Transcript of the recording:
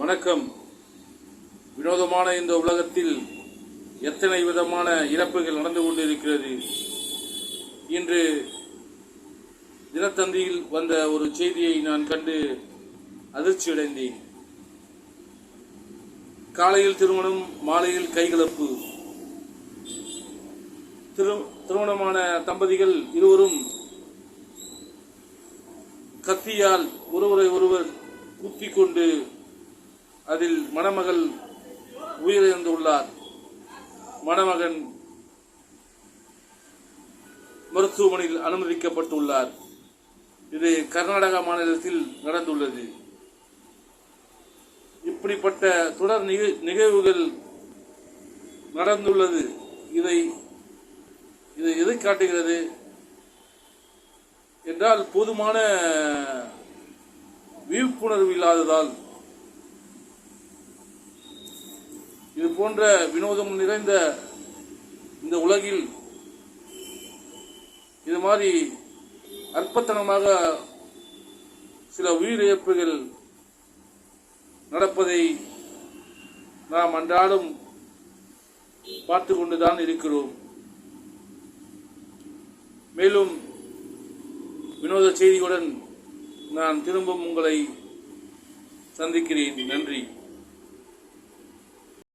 வணக்கம். வினோதமான இந்த உலகத்தில் எத்தனை விதமான இறப்புகள் நடந்து கொண்டிருக்கிறது. இன்று தினத்தந்தியில் வந்த ஒரு செய்தியை நான் கண்டு அதிர்ச்சியடைந்தேன். காலையில் திருமணம், மாலையில் கைகலப்பு. திருமணமான தம்பதிகள் இருவரும் கத்தியால் ஒருவரை ஒருவர் குத்திக் கொண்டு அதில் மணமகள் உயிரிழந்துள்ளார். மணமகன் மருத்துவமனையில் அனுமதிக்கப்பட்டுள்ளார். இது கர்நாடகா மாநிலத்தில் நடந்துள்ளது. இப்படிப்பட்ட தொடர் நிகழ்வுகள் நடந்துள்ளது. இதை எதை காட்டுகிறது என்றால், போதுமான விழிப்புணர்வு இல்லாததால் இது போன்ற வினோதம் நிறைந்த இந்த உலகில் இது மாதிரி அற்பத்தனமாக சில உயிரிழப்புகள் நடப்பதை நாம் அன்றாடம் பார்த்து கொண்டுதான் இருக்கிறோம். மேலும் வினோத செய்தியுடன் நான் திரும்பவும் உங்களை சந்திக்கிறேன். நன்றி.